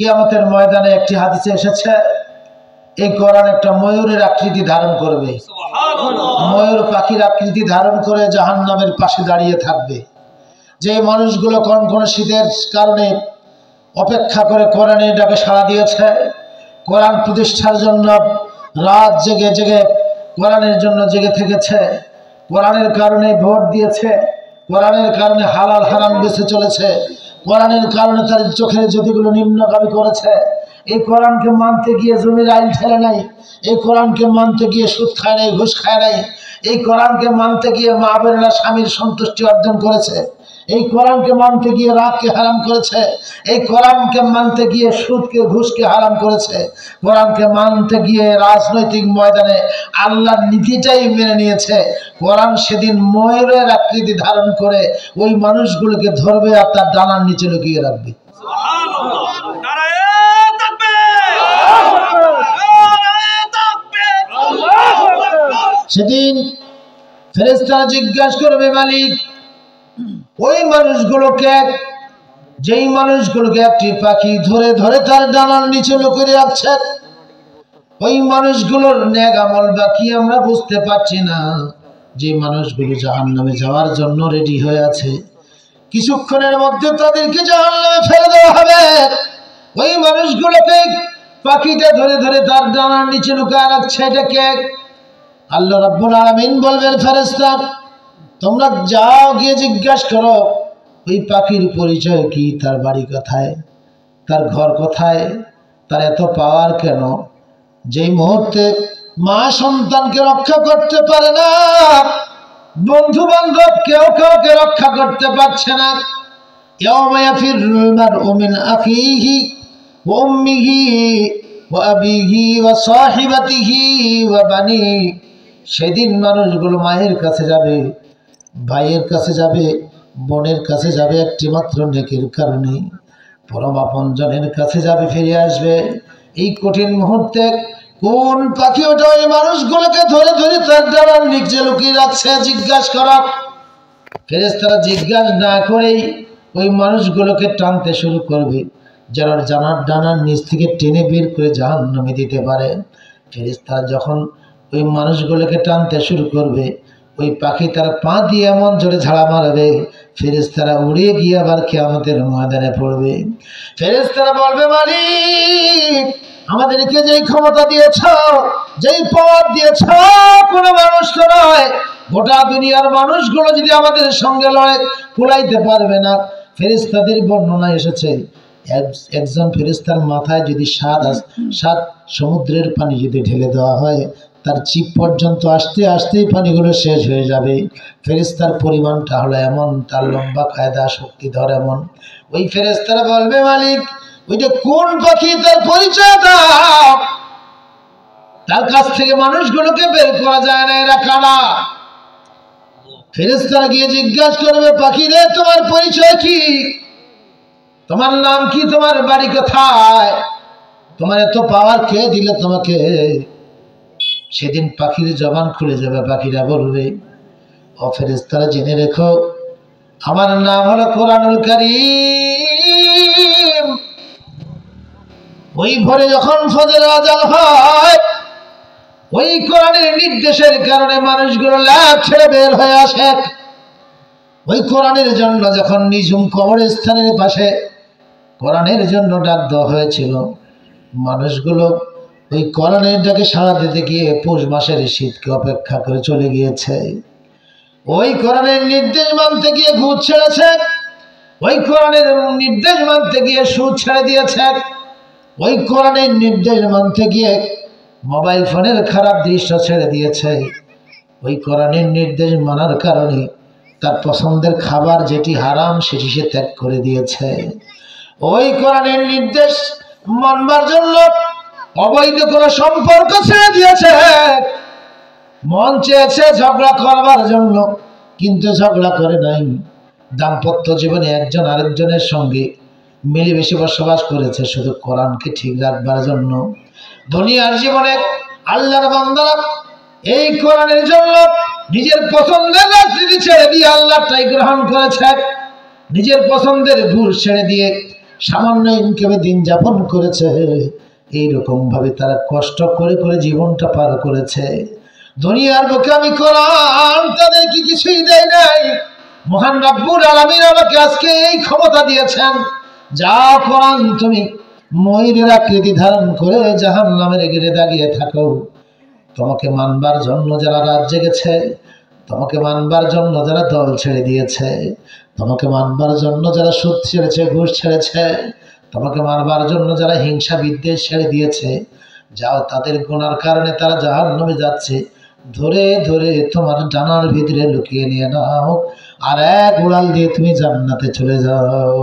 কিয়ামতের ময়দানে একটি হাদিসে এসেছে এই কোরআন একটা ময়ূরের আকৃতি ধারণ করবে। ময়ূর পাখির আকৃতি ধারণ করে জাহান্নামের পাশে দাঁড়িয়ে থাকবে। যে মানুষগুলো কোন শীতের কারণে অপেক্ষা করে কোরআনের ডাকে সাড়া দিয়েছে, কোরআন প্রতিষ্ঠার জন্য রাত জেগে জেগে কোরআনের জন্য জেগে থেকেছে, কোরআনের কারণে ভোট দিয়েছে, কোরআনের কারণে হালাল হারাম বেঁচে চলেছে, কোরআনের কারণে তার চোখের জ্যোতিগুলো নিম্নগামী করেছে, এই কোরআনকে মানতে গিয়ে জমির আইন ঠেলে নাই, এই কোরআনকে মানতে গিয়ে সুদ খায় নাই, ঘুষ খায় নাই, এই কোরআনকে মানতে গিয়ে মা বোনেরা স্বামীর সন্তুষ্টি অর্জন করেছে, এই কোরআনকে মানতে গিয়ে রাগকে হারাম করেছে, এই কোরআনকে মানতে গিয়ে সুদকে ঘুষকে হারাম করেছে, কোরআনকে মানতে গিয়ে রাজনৈতিক ময়দানে আল্লাহর নীতিটাই মেনে নিয়েছে। কোরআন সেদিন ময়ূরের আকৃতি ধারণ করে ওই মানুষগুলোকে ধরবে আর তার ডানার নিচে লুকিয়ে রাখবে। সেদিন ফেরেশতারা জিজ্ঞাসা করবে, মালিক ওই মানুষগুলোকে, যেই মানুষগুলোকে একটি পাখি ধরে ধরে তার ডানার নিচে লুকিয়ে রাখছে, ওই মানুষগুলোর নেক আমল বাকি আমরা বুঝতে পারছি না। যে মানুষগুলো জাহান্নামে যাওয়ার জন্য রেডি হয়ে আছে, কিছুক্ষণের মধ্যে তাদেরকে জাহান্নামে ফেলে দেওয়া হবে। ওই মানুষগুলোকে পাখিটা ধরে ধরে তার ডানার নিচে লুকিয়ে রাখছে, এটাকে আল্লাহ রাব্বুল আলামিন বলবেন, ফেরেশতা তোমরা যাও গিয়ে জিজ্ঞাসা করো ওই পাখির পরিচয় কি, তার বাড়ি কোথায়, তার ঘর কোথায়, তার এত পাওয়ার কেন। যেই মুহূর্তে মা সন্তানকে রক্ষা করতে পারে না, বন্ধু বান্ধব কেউ কাউকে রক্ষা করতে পারছে না, ইয়াওমা ইয়াফিরুল মার'উ মিন আখিহি ওয়া উম্মিহি ওয়া আবিহি ওয়া সাহিবাতিহি ওয়া বানিহি, সেদিন মানুষগুলো মায়ের কাছে যাবে, ভাইয়ের কাছে যাবে, বোনের কাছে যাবে, একটি মাত্র নেকির কারণে পরম আপনজনের কাছে যাবে, ফিরে আসবে। এই কঠিন মুহূর্তে কোন পাখি ওটা ওই মানুষগুলোকে ধরে ধরে তার ডানার নিচে লুকিয়ে রাখছে, জিজ্ঞাসা করা। ফেরেশতারা জিজ্ঞাসা না করেই ওই মানুষগুলোকে টানতে শুরু করবে, যারা ডানার নিচ থেকে টেনে বের করে জাহান্নামে দিতে পারে। ফেরেশতারা যখন ওই মানুষগুলোকে টানতে শুরু করবে, ওই পাখি তার পা দিয়ে এমন জোরে ঝাড়া মারবে, ফেরেশতারা উড়ে গিয়ে আবার কিয়ামতের ময়দানে পড়বে। ফেরেশতারা বলবে, মালিক আমাদেরকে যেই ক্ষমতা দিয়েছ, যেই পাওয়ার দিয়েছ, কোনো মানুষ তো নয়, গোটা দুনিয়ার মানুষগুলো যদি আমাদের সঙ্গে লড়ে কুলাইতে পারবে না। ফেরেশতাদের বর্ণনা এসেছে, একজন ফেরেশতার মাথায় যদি সাত সমুদ্রের পানি যদি ঢেলে দেওয়া হয়, তার চিপ পর্যন্ত আসতে আসতেই পানিগুলো শেষ হয়ে যাবে। ফেরেশতার পরিমাণটা হলো এমন, তার লম্বা কায়দা শক্তিধর এমন। ওই ফেরেশতারা বলবে, মালিক ওইটা কোন পাখি, তার পরিচয় দাও। তার কাছ থেকে মানুষগুলোকে বের করা যায় না, এরা কারা। ফেরেশতারা গিয়ে জিজ্ঞাসা করবে, পাখি রে তোমার পরিচয় কি, তোমার নাম কি, তোমার বাড়ি কোথায়, তোমার এত পাওয়ার কে দিলে তোমাকে। সেদিন পাখির জবান খুলে যাবে, পাখিরা বলবে, ও ফেরেশতারা জেনে রেখো আমার নাম হলো কোরআনুল কারীম। ওই ভোরে যখন ফজর আযান হয়, ওই কোরআনের নির্দেশের কারণে মানুষগুলো লাফ ছেড়ে বের হয়ে আসে। ওই কোরআনের জন্য যখন নিঝুম কবরস্থানের পাশে কোরআনের জন্য ডাক দেওয়া হয়েছিল, মানুষগুলো ওই কোরআনের ডাকে সাড়া দিতে গিয়ে পৌষ মাসের শীতকে অপেক্ষা করে চলে গিয়েছে। ওই কোরআনের নির্দেশ মানতে গিয়ে ঘুষ ছেড়েছে, ওই কোরআনের নির্দেশ মানতে গিয়ে সুদ ছেড়ে দিয়েছে, ওই কোরআনের নির্দেশ মানতে গিয়ে মোবাইল ফোনের খারাপ দৃশ্য ছেড়ে দিয়েছে। ওই কোরআনের নির্দেশ মানার কারণে তার পছন্দের খাবার যেটি হারাম সেটি সে ত্যাগ করে দিয়েছে। ওই কোরআনের নির্দেশ মানবার জন্য অবৈধ কোনো সম্পর্ক ছেড়ে দিয়েছে। মন চেয়েছে ঝগড়া করবার জন্য, কিন্তু ঝগড়া করে নাই। দাম্পত্য জীবনে একজন আরেকজনের সঙ্গে মিলেমিশে বসবাস করেছে শুধু কোরআনকে ঠিক রাখবার জন্য। দুনিয়ার জীবনে আল্লাহর বান্দারা এই কোরআনের জন্য নিজের পছন্দের রাজনীতি ছেড়ে দিয়ে আল্লাহটাই গ্রহণ করেছে, নিজের পছন্দের ঘুষ ছেড়ে দিয়ে সামান্য ইনকামে দিন যাপন করেছে, এইরকম ভাবে তারা কষ্ট করে করে জীবনটা পার করেছে। দুনিয়ার বুকে আমি কোরআন তাদেরকে কিছুই দেয় নাই। মহান রব্বুল আলামিন আমাকে আজকে এই ক্ষমতা দিয়েছেন, যা কোরআন তুমি ময়ূরের আকৃতি ধারণ করে জাহান্নামের গেটে দাঁড়িয়ে থাকো। তোমাকে মানবার জন্য যারা রাত জেগেছে, তোমাকে মানবার জন্য যারা দল ছেড়ে দিয়েছে, তোমাকে মানবার জন্য যারা সুদ ছেড়েছে, ঘুষ ছেড়েছে, তোমাকে মানবার জন্য যারা হিংসা বিদ্বেষ ছেড়ে দিয়েছে, যাও তাদের গুনার কারণে তারা জাহান্নামে যাচ্ছে, ধরে ধরে তোমার ডানার ভিতরে লুকিয়ে নিয়ে নাও, আর এক উড়াল দিয়ে তুমি জান্নাতে চলে যাও।